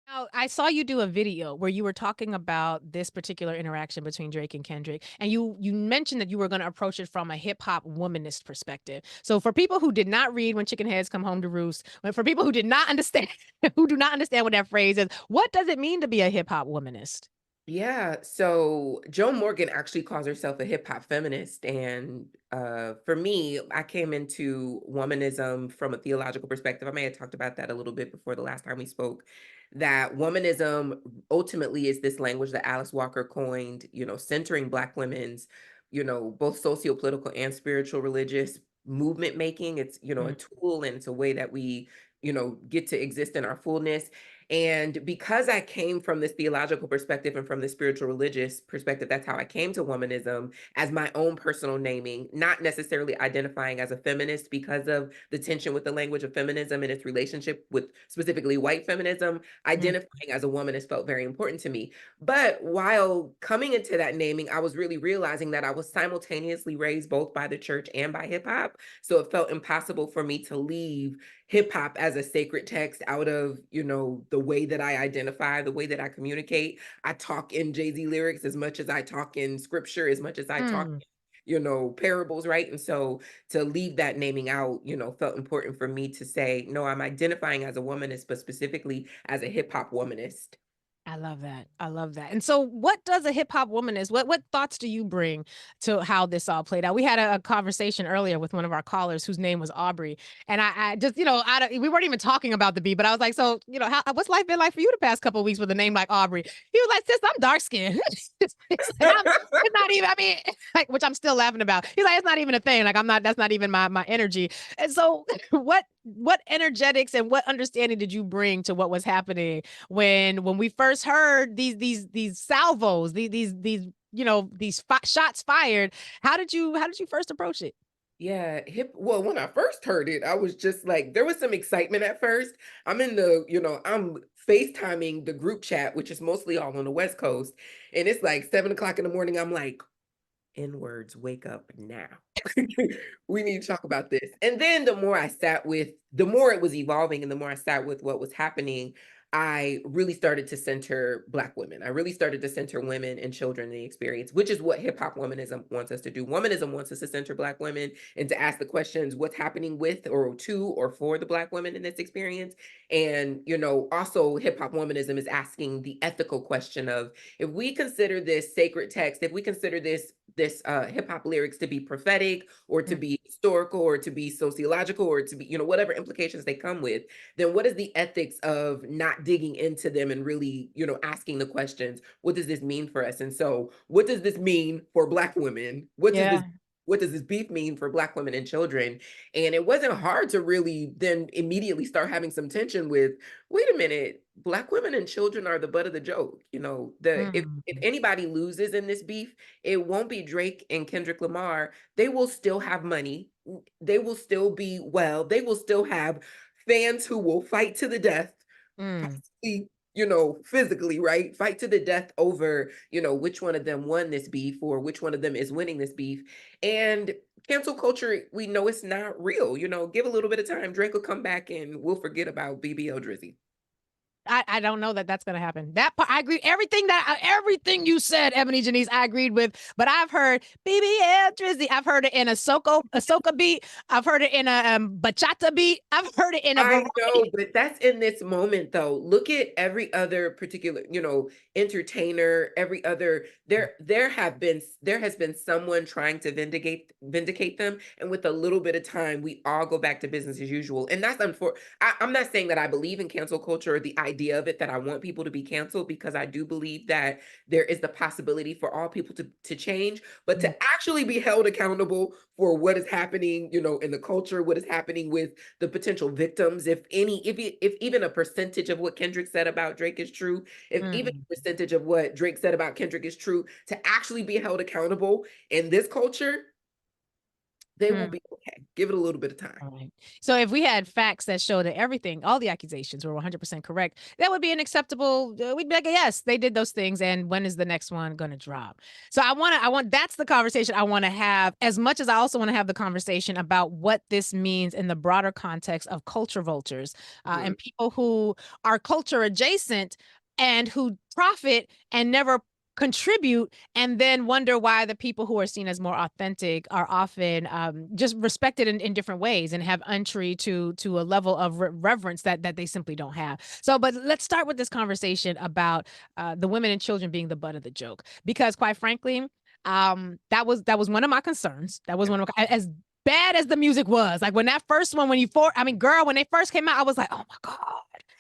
Now, I saw you do a video where you were talking about this particular interaction between Drake and Kendrick, and you mentioned that you were going to approach it from a hip hop womanist perspective. So, for people who did not read "When Chicken Heads Come Home to Roost," for people who did not understand, who do not understand what that phrase is, what does it mean to be a hip hop womanist? Yeah, so Joan Morgan actually calls herself a hip hop feminist. And for me, I came into womanism from a theological perspective. I may have talked about that a little bit before the last time we spoke. That womanism ultimately is this language that Alice Walker coined, centering Black women's, both socio-political and spiritual religious movement making. It's, a Mm, tool, and it's a way that we, get to exist in our fullness. And because I came from this theological perspective and from the spiritual religious perspective, that's how I came to womanism as my own personal naming, not necessarily identifying as a feminist because of the tension with the language of feminism and its relationship with specifically white feminism. mm, Identifying as a womanist felt very important to me. But while coming into that naming, I was really realizing that I was simultaneously raised both by the church and by hip hop. So it felt impossible for me to leave hip hop as a sacred text out of, the way that I identify, the way that I communicate. I talk in Jay-Z lyrics as much as I talk in scripture, as much as I talk, mm. parables, right? And so to leave that naming out, felt important for me to say, no, I'm identifying as a womanist, but specifically as a hip hop womanist. I love that. I love that. And so what does a hip hop woman is? What thoughts do you bring to how this all played out? We had a conversation earlier with one of our callers whose name was Aubrey. And I just, we weren't even talking about the beat, but I was like, so, what's life been like for you the past couple of weeks with a name like Aubrey? He was like, sis, I'm dark skinned. It's like, it's not even, I mean, like, which I'm still laughing about. He's like, it's not even a thing. Like, that's not even my energy. And so what energetics and what understanding did you bring to what was happening when we first heard these salvos, these shots fired? How did you first approach it? Yeah, well, when I first heard it, I was just like, there was some excitement at first. I'm FaceTiming the group chat, which is mostly all on the West Coast. And it's like 7 o'clock in the morning. I'm like, N words, wake up now. We need to talk about this. And then the more it was evolving and the more I sat with what was happening, I really started to center Black women. I really started to center women and children in the experience, which is what hip hop womanism wants us to do. Womanism wants us to center Black women and to ask the questions, what's happening with or to or for the Black women in this experience. And, also hip hop womanism is asking the ethical question of, if we consider this sacred text, if we consider this hip hop lyrics to be prophetic or to Mm, be historical or to be sociological or to be, whatever implications they come with, then what is the ethics of not digging into them and really, asking the questions, what does this mean for us? And so, what does this mean for Black women? yeah. What does this beef mean for Black women and children? And it wasn't hard to really then immediately start having some tension with, wait a minute, Black women and children are the butt of the joke. If Mm, anybody loses in this beef, it won't be Drake and Kendrick Lamar. They will still have money. They will still be well. They will still have fans who will fight to the death, mm. possibly, physically, right? Fight to the death over, which one of them won this beef or which one of them is winning this beef. And cancel culture, we know it's not real. Give a little bit of time. Drake will come back and we'll forget about BBL Drizzy. I don't know that that's gonna happen. That part, I agree. Everything you said, Ebony Janice, I agreed with. But I've heard BBL Drizzy. I've heard it in a soca beat. I've heard it in a bachata beat. I've heard it in a I variety. know, but that's in this moment though. Look at every other particular, entertainer, every other there has been someone trying to vindicate them. And with a little bit of time, we all go back to business as usual. And that's I'm not saying that I believe in cancel culture or the idea of it, that I want people to be canceled, because I do believe that there is the possibility for all people to change, but to Mm, actually be held accountable for what is happening, in the culture, what is happening with the potential victims. If even a percentage of what Kendrick said about Drake is true, if even mm. a percentage of what Drake said about Kendrick is true, to actually be held accountable in this culture, they will be okay. Give it a little bit of time. All right. So if we had facts that show that everything, all the accusations were 100% correct, that would be an acceptable. We'd be like, yes, they did those things, and when is the next one going to drop? So that's the conversation I want to have. As much as I also want to have the conversation about what this means in the broader context of culture vultures, Mhm. and people who are culture adjacent and who profit and never contribute, and then wonder why the people who are seen as more authentic are often just respected in different ways and have entry to a level of reverence that they simply don't have. So, but let's start with this conversation about the women and children being the butt of the joke, because quite frankly, that was one of my concerns. That was Yeah. one of as bad as the music was. Like when that first one, I mean, girl, when they first came out, I was like, oh my God.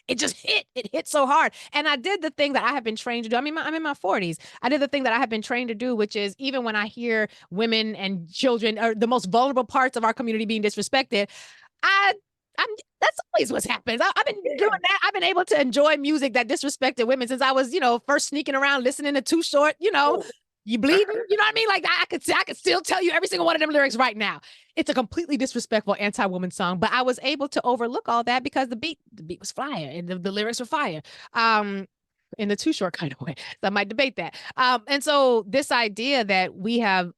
It just hit. It hit so hard. And I did the thing that I have been trained to do. I mean, I'm in my 40s. I did the thing that I have been trained to do, which is even when I hear women and children or the most vulnerable parts of our community being disrespected, I I'm that's always what's happened. I've been doing Yeah. that. I've been able to enjoy music that disrespected women since I was, first sneaking around listening to Too Short, Oh, you bleeding, you know what I mean? Like I could still tell you every single one of them lyrics right now. It's a completely disrespectful anti-woman song, but I was able to overlook all that because the beat was fire and the lyrics were fire. Um, in the Too Short kind of way. So I might debate that. And so this idea that we have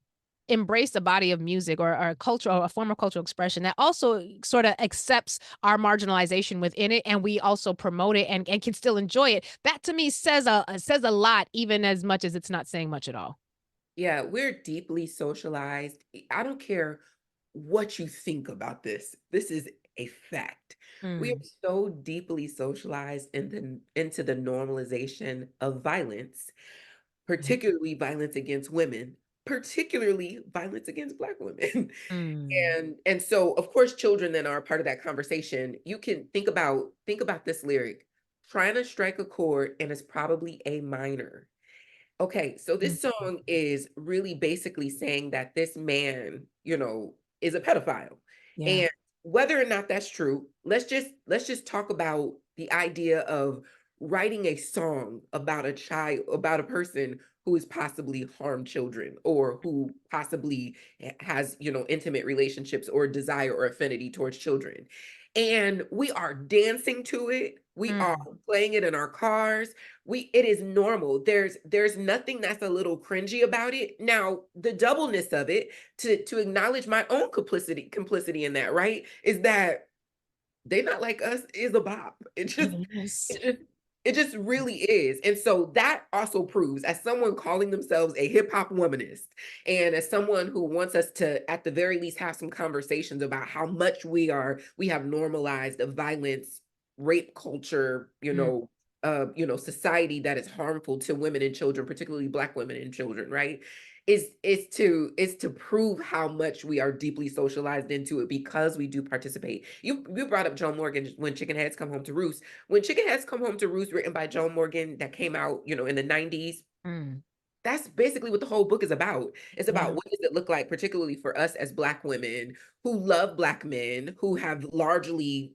embrace a body of music or a culture or a form of cultural expression that also sort of accepts our marginalization within it, and we also promote it and can still enjoy it, that to me says a lot, even as much as it's not saying much at all. yeah, we're deeply socialized. I don't care what you think about this. This is a fact. We are Mm, so deeply socialized into the normalization of violence, yeah. particularly violence against women, particularly violence against Black women. Mm, And so of course children then are a part of that conversation. You can think about this lyric. Trying to strike a chord and it's probably a minor. Okay, so mm, this song is really basically saying that this man, is a pedophile. yeah. And whether or not that's true, let's just talk about the idea of writing a song about a child, about a person who has possibly harmed children or who possibly has, intimate relationships or desire or affinity towards children. And we are dancing to it. We are Mm, playing it in our cars. It is normal. There's nothing that's a little cringy about it. Now, the doubleness of it, to acknowledge my own complicity in that, right? Is that they not like us is a bop. yes. It just it just really is. And so that also proves, as someone calling themselves a hip hop womanist, and as someone who wants us to at the very least have some conversations about how much we have normalized a violence, rape culture, Mm, society that is harmful to women and children, particularly Black women and children, right? Is to prove how much we are deeply socialized into it because we do participate. You brought up Joan Morgan, when Chicken Heads Come Home to Roost. When Chicken Heads Come Home to Roost, written by Joan Morgan, that came out, in the 90s, mm, that's basically what the whole book is about. It's yeah. about what does it look like, particularly for us as Black women who love Black men, who have largely,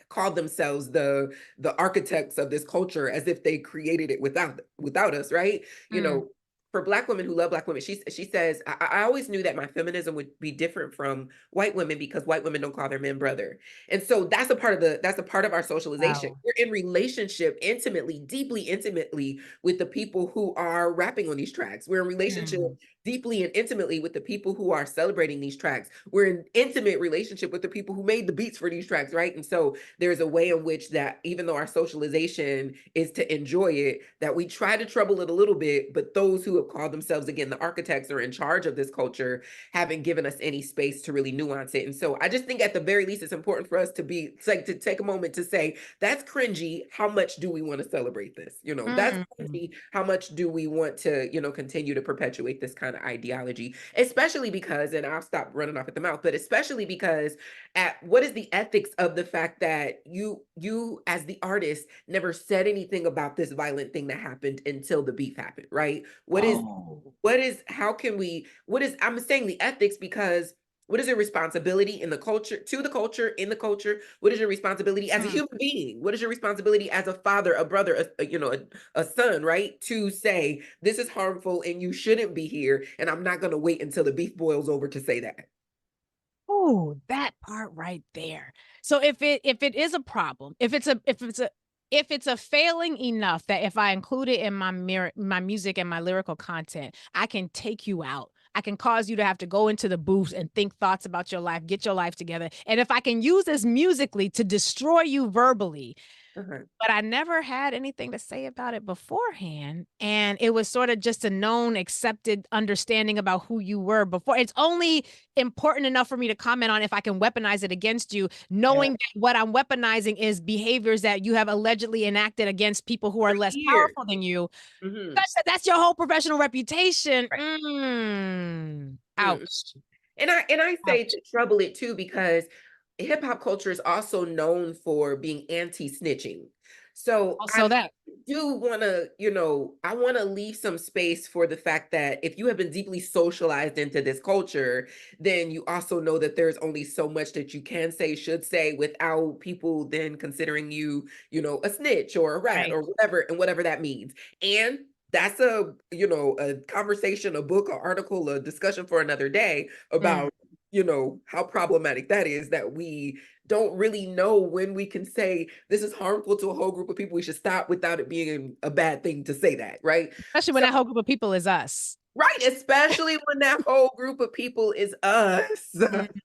called themselves the architects of this culture as if they created it without us, right? You Mm, know, for Black women who love Black women, she says, I always knew that my feminism would be different from white women because white women don't call their men brother. And so that's a part of our socialization. wow. We're in relationship intimately, deeply intimately with the people who are rapping on these tracks. We're in relationship Mm, deeply and intimately with the people who are celebrating these tracks. We're in intimate relationship with the people who made the beats for these tracks, right? And so there's a way in which that even though our socialization is to enjoy it, that we try to trouble it a little bit, but those who have called themselves again the architects or in charge of this culture haven't given us any space to really nuance it. And so I just think at the very least it's important for us to take a moment to say that's cringy. How much do we want to celebrate this? That's mm, cringy. How much do we want to, continue to perpetuate this kind of ideology? Especially because, and I'll stop running off at the mouth, but especially because at what is the ethics of the fact that you as the artist never said anything about this violent thing that happened until the beef happened, right? oh, How can we, I'm saying the ethics because what is your responsibility in the culture, to the culture, in the culture? What is your responsibility as a mm. human being? What is your responsibility as a father, a brother, a son, right? To say this is harmful and you shouldn't be here. And I'm not going to wait until the beef boils over to say that. Oh, that part right there. So if it is a problem, if it's a failing enough that if I include it in my music and my lyrical content, I can take you out. I can cause you to have to go into the booth and think thoughts about your life, get your life together. And if I can use this musically to destroy you verbally, Uh-huh. but I never had anything to say about it beforehand, and it was sorta just a known, accepted understanding about who you were before. It's only important enough for me to comment on if I can weaponize it against you, Yeah. knowing that what I'm weaponizing is behaviors that you have allegedly enacted against people who are For less years. powerful than you, Mhm. such that that's your whole professional reputation. Right. Mm. Ouch, And I say ouch. to trouble it too because hip hop culture is also known for being anti-snitching. So Also I that. do want to, I want to leave some space for the fact that if you have been deeply socialized into this culture, then you also know that there's only so much that you can say, should say without people then considering you, a snitch or a rat Right. or whatever, and whatever that means. And that's a conversation, a book, an article, a discussion for another day Mm. about, how problematic that is, that we don't really know when we can say this is harmful to a whole group of people. We should stop without it being a bad thing to say that, right? Especially when So, that whole group of people is us. right, especially when that whole group of people is us.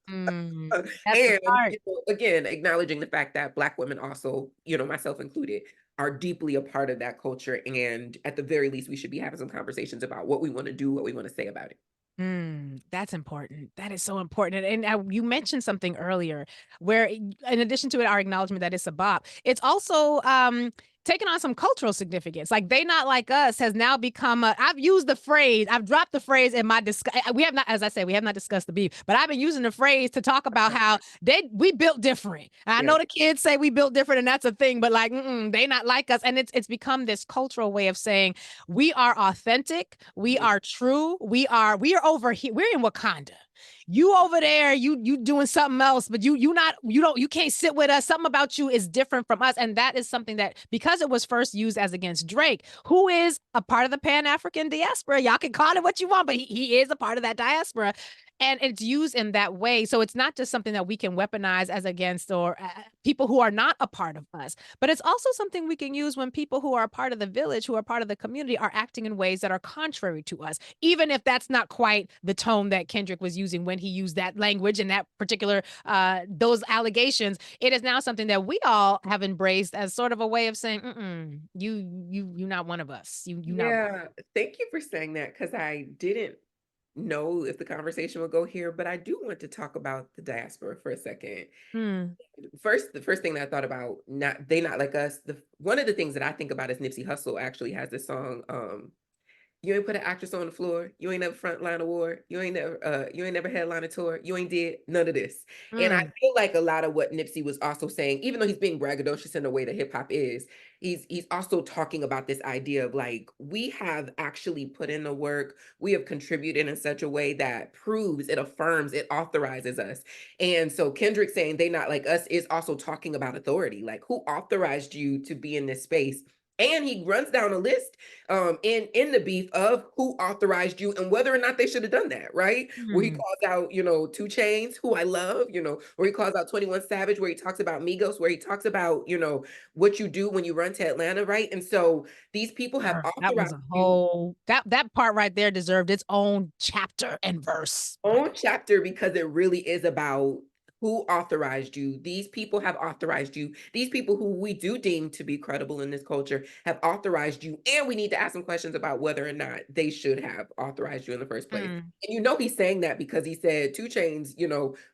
Mm. That's the And part. again, acknowledging the fact that Black women also, myself included, are deeply a part of that culture. And at the very least, we should be having some conversations about what we want to do, what we want to say about it. That's important. That is so important. And you mentioned something earlier where, in addition to it, our acknowledgement that it's a bop, it's also taken on some cultural significance. Like they not like us has now become a. I've used the phrase. I've dropped the phrase in my discuss. We have not, as I say, we have not discussed the beef, but I've been using the phrase to talk about how we built different. And I Yeah. know the kids say we built different, and that's a thing, but like they not like us, and it's become this cultural way of saying we are authentic, we Mhm. are true, we are over here, we're in Wakanda. You over there, you doing something else, but you can't sit with us. Something about you is different from us. And that is something that, because it was first used as against Drake, who is a part of the Pan-African diaspora. Y'all can call it what you want, but he is a part of that diaspora. And it's used in that way. So it's not just something that we can weaponize as against or people who are not a part of us, but it's also something we can use when people who are a part of the village, who are part of the community, are acting in ways that are contrary to us, even if that's not quite the tone that Kendrick was using when he used that language and that particular those allegations. It is now something that we all have embraced as sort of a way of saying, you're not one of us. You not. Yeah. Thank you for saying that because I didn't know if the conversation would go here, but I do want to talk about the diaspora for a second. Mm, The first thing that I thought about, not like us. One of the things that I think about is Nipsey Hussle actually has this song, you ain't put an actress on the floor. You ain't never front line award. You ain't never headline a tour. You ain't did none of this. And I mm, feel like a lot of what Nipsey was also saying, even though he's being braggadocious in the way that hip hop is, he's also talking about this idea of like, we have actually put in the work. We have contributed in such a way that proves, it affirms, it authorizes us. And so Kendrick saying they not like us is also talking about authority. Like, who authorized you to be in this space? And he runs down a list in the beef of who authorized you and whether or not they should have done that, right? Where he mm. calls out, 2 Chains, who I love, where he calls out 21 Savage, where he talks about Migos, where he talks about, what you do when you run to Atlanta, right? And so these people have That was authorized a you whole that part right there deserved its own chapter and verse. By own chapter because it really is about who authorized you. These people have authorized you. These people who we do deem to be credible in this culture have authorized you. And we need to ask some questions about whether or not they should have authorized you in the first place. mm, And he's saying that because he said 2 Chains,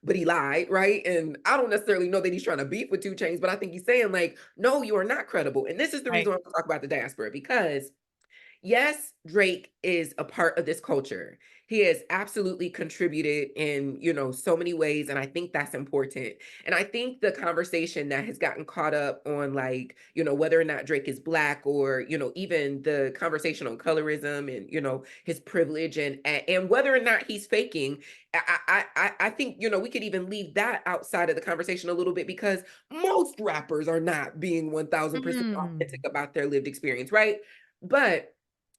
but he lied, right? And I don't necessarily know that he's trying to beef with 2 Chains, but I think he's saying, like, no, you are not credible. And this is the right. reason why I want to talk about the diaspora, because yes, Drake is a part of this culture. He has absolutely contributed in, so many ways. And I think that's important. And I think the conversation that has gotten caught up on, like, whether or not Drake is Black or, even the conversation on colorism and, his privilege and whether or not he's faking, I think, we could even leave that outside of the conversation a little bit because most rappers are not being 1000% authentic Mm, about their lived experience, right? But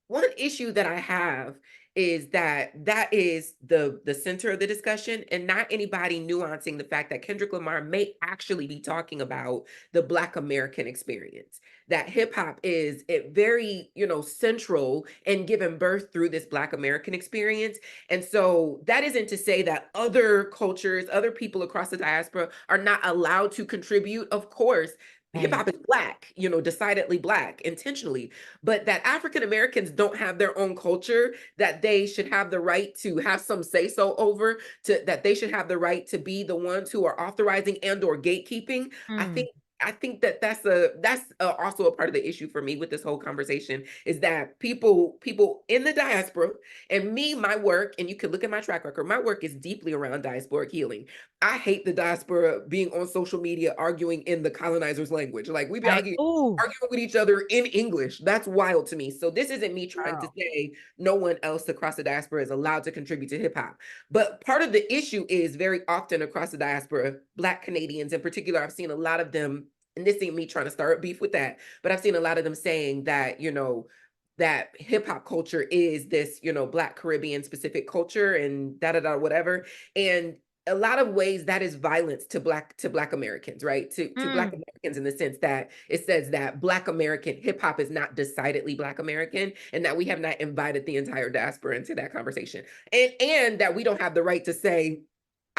one issue that I have is that that is the center of the discussion, and not anybody nuancing the fact that Kendrick Lamar may actually be talking about the Black American experience. That hip hop is it very, central and given birth through this Black American experience. And so that isn't to say that other cultures, other people across the diaspora are not allowed to contribute. Of course, hip Right. hop is Black, decidedly Black intentionally, but that African Americans don't have their own culture, that they should have the right to have some say so over, to that they should have the right to be the ones who are authorizing and or gatekeeping. I Mm. think I think that also a part of the issue for me with this whole conversation is that people in the diaspora, and me, my work, and you can look at my track record, my work is deeply around diasporic healing. I hate the diaspora being on social media arguing in the colonizer's language. Like we be Right. Ooh, arguing with each other in English. That's wild to me. So this isn't me trying to girl. say no one else across the diaspora is allowed to contribute to hip hop. But part of the issue is very often across the diaspora, Black Canadians in particular, I've seen a lot of them, and this ain't me trying to start beef with that, but I've seen a lot of them saying that, that hip hop culture is this, Black Caribbean specific culture and da da da whatever. And a lot of ways that is violence to Black Americans, right? To Black Mm. Americans in the sense that it says that Black American hip hop is not decidedly Black American, and that we have not invited the entire diaspora into that conversation, and that we don't have the right to say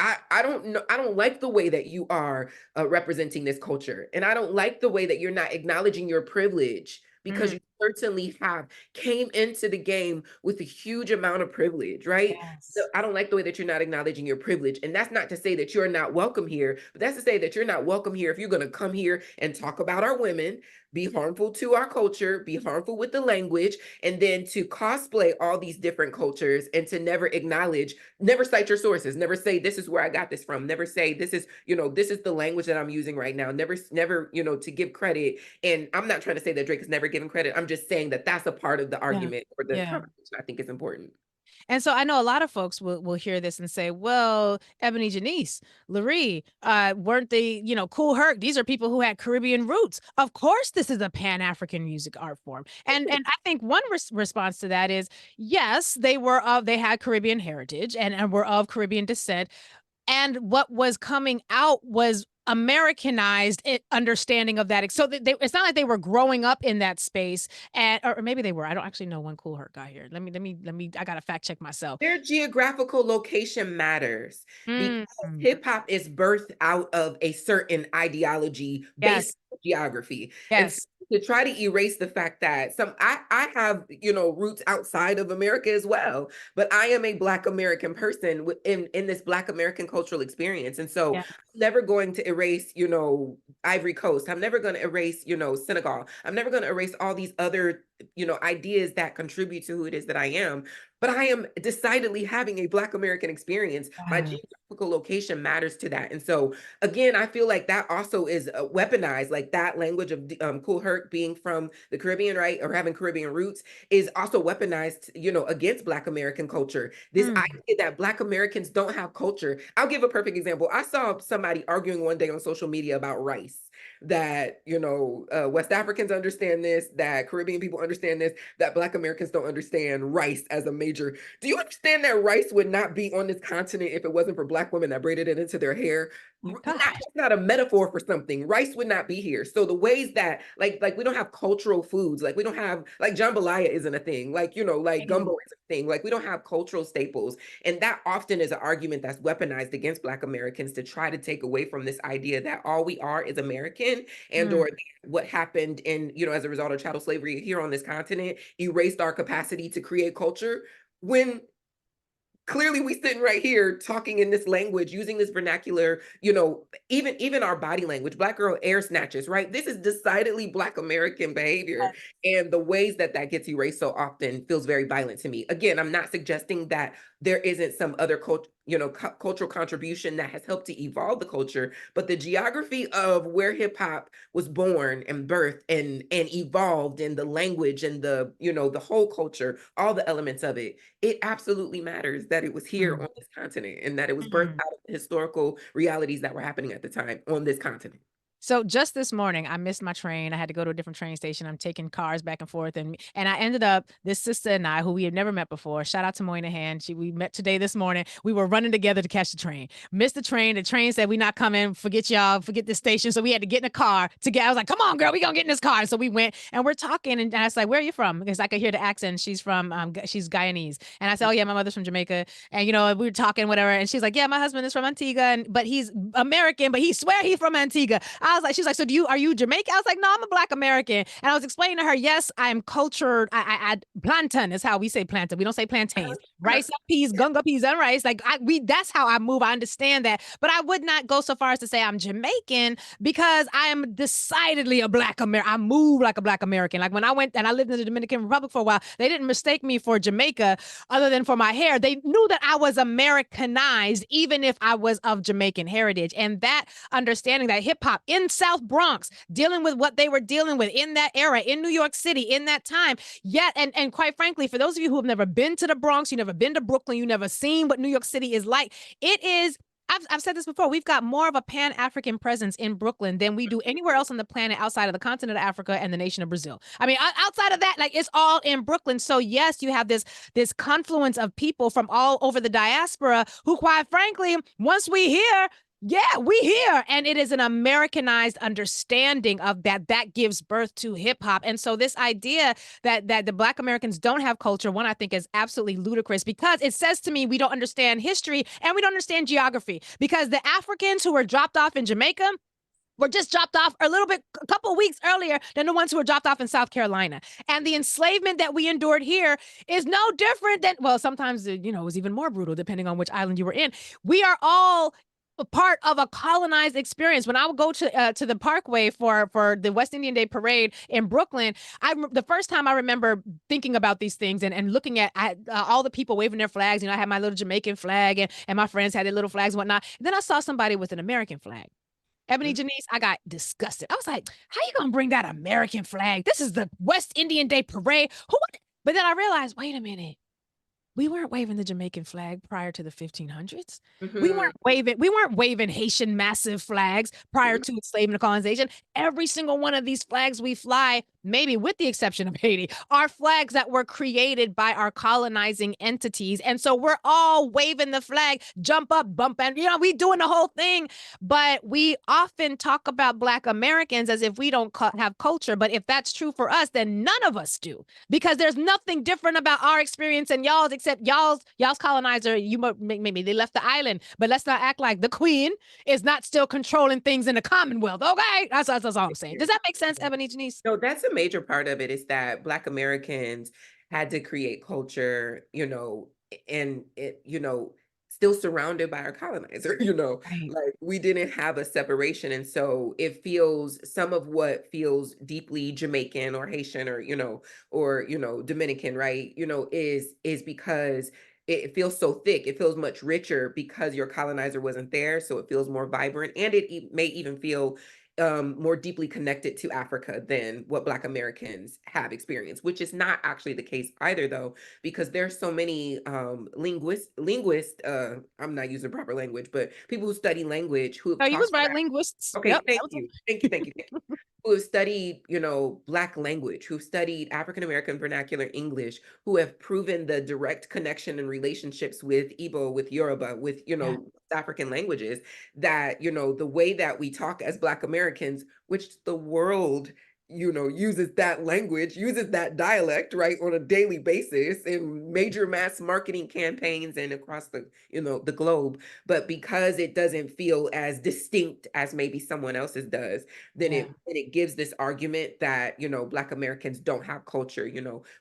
I don't know. I don't like the way that you are representing this culture, and I don't like the way that you're not acknowledging your privilege because Mm. you certainly have came into the game with a huge amount of privilege, right? So Yes. I don't like the way that you're not acknowledging your privilege, and that's not to say that you're not welcome here, but that's to say that you're not welcome here if you're going to come here and talk about our women, be harmful to our culture, be harmful with the language, and then to cosplay all these different cultures and to never acknowledge. Never cite your sources. Never say this is where I got this from. Never say this is, this is the language that I'm using right now. Never, to give credit. And I'm not trying to say that Drake is never given credit. I'm just saying that that's a part of the Yeah. argument or the Yeah. conversation I think is important. And so I know a lot of folks will hear this and say, "Well, EbonyJanice, Lurie, weren't they, Cool Herc? These are people who had Caribbean roots. Of course, this is a Pan African music art form." And I think one response to that is, yes, they had Caribbean heritage and were of Caribbean descent, and what was coming out was Americanized understanding of that. So it's not like they were growing up in that space, and or maybe they were. I don't actually know when Cool Herc got here. Let me. I gotta fact check myself. Their geographical location matters because Mm, hip hop is birthed out of a certain ideology yes, based on geography. And so yes, to try to erase the fact that I have, roots outside of America as well, but I am a Black American person in this Black American cultural experience. And so yeah, I'm never going to erase, Ivory Coast. I'm never going to erase, Senegal. I'm never going to erase all these other, ideas that contribute to who it is that I am, but I am decidedly having a Black American experience. My yes, geographical location matters to that. And so, again, I feel like that also is weaponized, like that language of Cool Herc being from the Caribbean, right? Or having Caribbean roots is also weaponized, against Black American culture. This mm, idea that Black Americans don't have culture. I'll give a perfect example. I saw somebody arguing one day on social media about rice. That, West Africans understand this, that Caribbean people understand this, that Black Americans don't understand rice as a major. Do you understand that rice would not be on this continent if it wasn't for Black women that braided it into their hair? my That's gosh, not a metaphor for something. Rice would not be here. So the ways that, like we don't have cultural foods, like we don't have, like jambalaya isn't a thing, like like mm, gumbo is a thing, like we don't have cultural staples, and that often is an argument that's weaponized against Black Americans to try to take away from this idea that all we are is American, and mm, or what happened in, as a result of chattel slavery here on this continent erased our capacity to create culture, when clearly we sitting right here talking in this language, using this vernacular, even our body language. Black girl air snatches, right? This is decidedly Black American behavior, and the ways that that gets erased so often feels very violent to me. Again, I'm not suggesting that there isn't some other cultural contribution that has helped to evolve the culture, but the geography of where hip hop was born and birthed and evolved, and the language and the, the whole culture, all the elements of it, it absolutely matters that it was here mm, on this continent and that it was birthed mm. out of historical realities that were happening at the time on this continent. So just this morning, I missed my train. I had to go to a different train station. I'm taking cars back and forth, and I ended up this sister and I, who we had never met before. Shout out to Moynihan. We met today this morning. We were running together to catch the train. Missed the train. The train said we not coming. Forget y'all. Forget this station. So we had to get in a car to get. I was like, come on, girl, we gonna get in this car. So we went and we're talking, and I was like, where are you from? Because I could hear the accent. She's Guyanese, and I said, oh yeah, my mother's from Jamaica, and we were talking whatever, and she's like, yeah, my husband is from Antigua, but he's American, but he swear he's from Antigua. I was like, she's like, so are you Jamaican? I was like, no, I'm a Black American. And I was explaining to her, yes, I am cultured. I plantain is how we say plantain. We don't say plantains. Rice, peas, gunga peas, and rice. Like that's how I move. I understand that. But I would not go so far as to say I'm Jamaican because I am decidedly a Black American. I move like a Black American. Like when I went and I lived in the Dominican Republic for a while, they didn't mistake me for Jamaica other than for my hair. They knew that I was Americanized, even if I was of Jamaican heritage. And that understanding that hip hop in South Bronx, dealing with what they were dealing with in that era, in New York City, in that time. Yet, and quite frankly, for those of you who have never been to the Bronx, you never been to Brooklyn, you never seen what New York City is like, it is. I've said this before. We've got more of a Pan-African presence in Brooklyn than we do anywhere else on the planet outside of the continent of Africa and the nation of Brazil. I mean, outside of that, like it's all in Brooklyn. So yes, you have this confluence of people from all over the diaspora who, quite frankly, once we hear yeah, we here. And it is an Americanized understanding of that gives birth to hip hop. And so this idea that the Black Americans don't have culture, one, I think is absolutely ludicrous because it says to me we don't understand history and we don't understand geography because the Africans who were dropped off in Jamaica were just dropped off a couple of weeks earlier than the ones who were dropped off in South Carolina. And the enslavement that we endured here is no different than, well, sometimes, it was even more brutal depending on which island you were in. We are all a part of a colonized experience. When I would go to the Parkway for the West Indian Day Parade in Brooklyn, the first time I remember thinking about these things and looking at all the people waving their flags. I had my little Jamaican flag and my friends had their little flags and whatnot. And then I saw somebody with an American flag. EbonyJanice, I got disgusted. I was like, how you gonna bring that American flag? This is the West Indian Day Parade. But then I realized, wait a minute. We weren't waving the Jamaican flag prior to the 1500s. We Mhm. weren't waving Haitian massive flags prior to enslavement and colonization. Every single one of these flags we fly, maybe with the exception of Haiti, are flags that were created by our colonizing entities. And so we're all waving the flag, jump up, bump, and we doing the whole thing. But we often talk about Black Americans as if we don't have culture. But if that's true for us, then none of us do, because there's nothing different about our experience and y'all's, except y'all's colonizer. Maybe they left the island, but let's not act like the Queen is not still controlling things in the Commonwealth. Okay, that's all I'm saying. Does that make sense, EbonyJanice? No, that's a major part of it is that Black Americans had to create culture, and still surrounded by our colonizer, Right. like we didn't have a separation. And so it feels some of what feels deeply Jamaican or Haitian or Dominican, right? Is because it feels so thick. It feels much richer because your colonizer wasn't there. So it feels more vibrant and may even feel more deeply connected to Africa than what Black Americans have experienced, which is not actually the case either, though, because there's so many linguists. I'm not using proper language, but people who study language who have Oh, you was talked right, about. linguists. Okay, Yep, that thank was you, thank you, thank you, thank you. Who have studied, Black language, who've studied African American vernacular English, who have proven the direct connection and relationships with Igbo, with Yoruba, with yeah, African languages, that the way that we talk as Black Americans, which the world uses that language, uses that dialect, right, on a daily basis in major mass marketing campaigns and across the globe. But because it doesn't feel as distinct as maybe someone else's does, then yeah. it gives this argument that Black Americans don't have culture.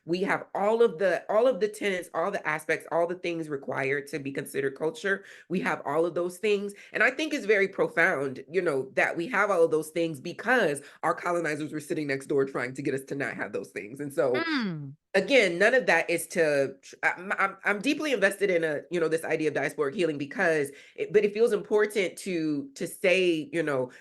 We have all of the tenets, all the aspects, all the things required to be considered culture. We have all of those things, and I think it's very profound, that we have all of those things because our colonizers were sitting next door trying to get us to not have those things. And so Mm. again, none of that is to. I'm deeply invested in this idea of diasporic healing because, but it feels important to say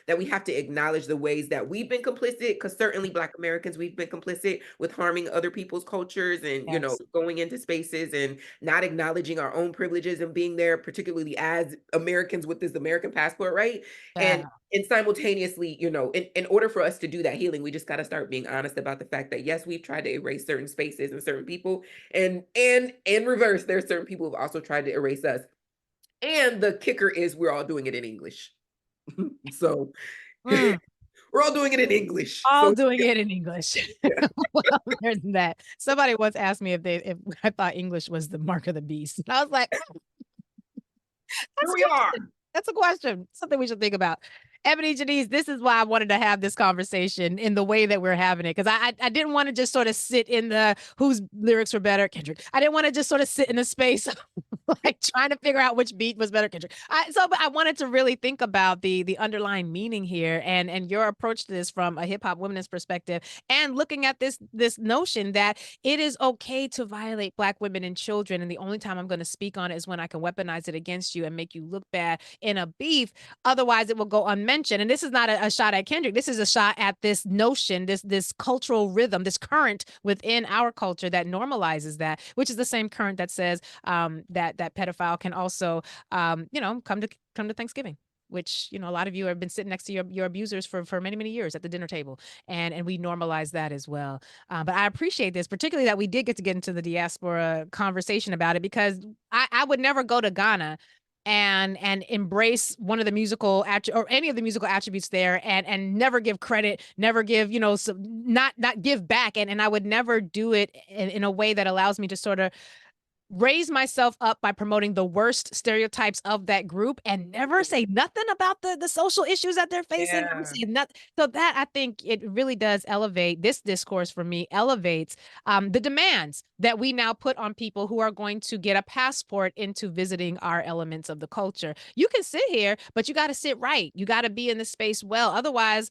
that we have to acknowledge the ways that we've been complicit. Because certainly Black Americans, we've been complicit with harming other people's cultures and Yes. going into spaces and not acknowledging our own privileges and being there, particularly as Americans with this American passport, right? And Yeah. and simultaneously, in order for us to do that healing, we just got to start being honest about the fact that yes, we've tried to erase certain spaces and certain people, and in reverse, there are certain people who've also tried to erase us. And the kicker is we're all doing it in English. So Mm. we're all doing it in English. All So doing it in English. yeah, Well, there's that. Somebody once asked me if I thought English was the mark of the beast. And I was like, here that's a we are. question. That's a question. Something we should think about. EbonyJanice, this is why I wanted to have this conversation in the way that we're having it. Because I didn't want to just sort of sit in the whose lyrics were better, Kendrick. I didn't want to just sort of sit in the space like trying to figure out which beat was better, Kendrick. But I wanted to really think about the underlying meaning here and your approach to this from a hip hop womanist perspective, and looking at this notion that it is okay to violate Black women and children, and the only time I'm going to speak on it is when I can weaponize it against you and make you look bad in a beef. Otherwise, it will go unmentioned. And this is not a shot at Kendrick. This is a shot at this notion, this cultural rhythm, this current within our culture that normalizes that, which is the same current that says that pedophile can also, come to Thanksgiving. Which a lot of you have been sitting next to your abusers for many years at the dinner table, and we normalize that as well. But I appreciate this, particularly that we did get into the diaspora conversation about it, because I would never go to Ghana and embrace one of the musical or any of the musical attributes there, and never give credit, never give, not give back, and I would never do it in a way that allows me to sort of raise myself up by promoting the worst stereotypes of that group and never say nothing about the social issues that they're facing. Never Yeah. say nothing. So that, I think, it really does elevate this discourse for me, elevates the demands that we now put on people who are going to get a passport into visiting our elements of the culture. You can sit here, but you got to sit right. You got to be in the space well. Otherwise,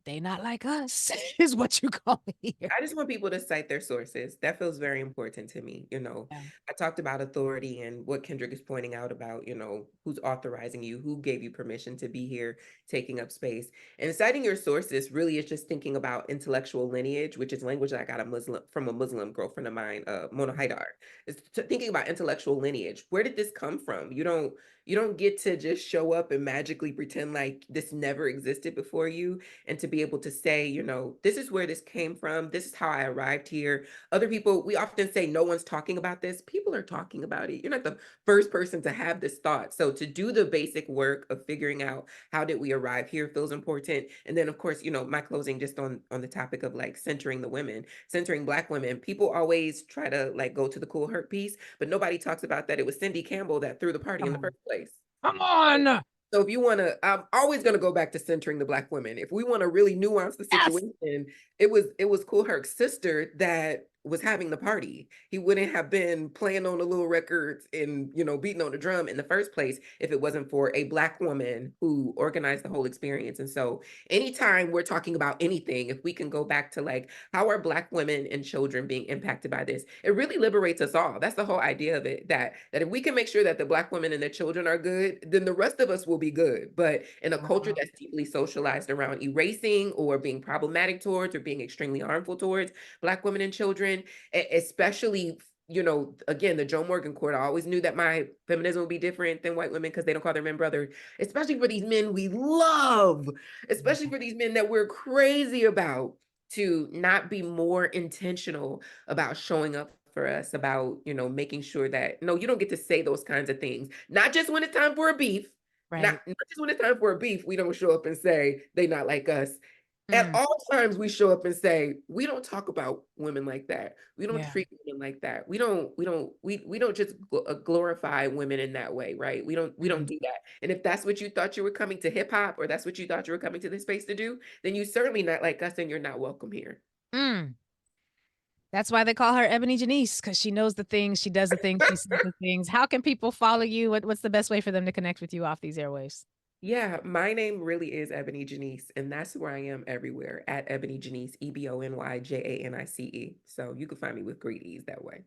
they not like us, is what you call me here. I just want people to cite their sources. That feels very important to me. Yeah. I talked about authority and what Kendrick is pointing out about, who's authorizing you, who gave you permission to be here, taking up space. And citing your sources really is just thinking about intellectual lineage, which is language that I got from a Muslim girlfriend of mine, Mona Haidar. It's thinking about intellectual lineage. Where did this come from? You don't get to just show up and magically pretend like this never existed before you, and to be able to say, this is where this came from. This is how I arrived here. Other people, we often say no one's talking about this. People are talking about it. You're not the first person to have this thought. So to do the basic work of figuring out how did we arrive here feels important. And then of course, my closing just on the topic of like centering the women, centering Black women. People always try to like go to the cool hurt piece, but nobody talks about that it was Cindy Campbell that threw the party in Come the on. first place. Come on. So if you want to, I'm always going to go back to centering the Black women. If we want to really nuance the Yes. situation, it was Cool Herc's sister that was having the party. He wouldn't have been playing on the little records and beating on the drum in the first place if it wasn't for a Black woman who organized the whole experience. And so anytime we're talking about anything, if we can go back to like how are Black women and children being impacted by this, it really liberates us all. That's the whole idea of it, that if we can make sure that the Black women and their children are good, then the rest of us will be good. But in a culture Wow. that's deeply socialized around erasing or being problematic towards or being extremely harmful towards Black women and children, especially, again, the Joe Morgan court, I always knew that my feminism would be different than white women because they don't call their men brother, especially for these men we love, especially for these men that we're crazy about, to not be more intentional about showing up for us, about, making sure that, no, you don't get to say those kinds of things, not just when it's time for a beef, not, Right. not just when it's time for a beef, we don't show up and say they not like us. At Mm. all times we show up and say, we don't talk about women like that. We don't Yeah. treat women like that. We don't just glorify women in that way, right? We don't Mm. do that. And if that's what you thought you were coming to hip hop, or that's what you thought you were coming to this space to do, then you certainly not like us and you're not welcome here. Mm. That's why they call her EbonyJanice, because she knows the things, she does the things, she sees the things. How can people follow you? What's the best way for them to connect with you off these airwaves? Yeah, my name really is EbonyJanice, and that's where I am everywhere at EbonyJanice, EbonyJanice. So you can find me with great ease that way.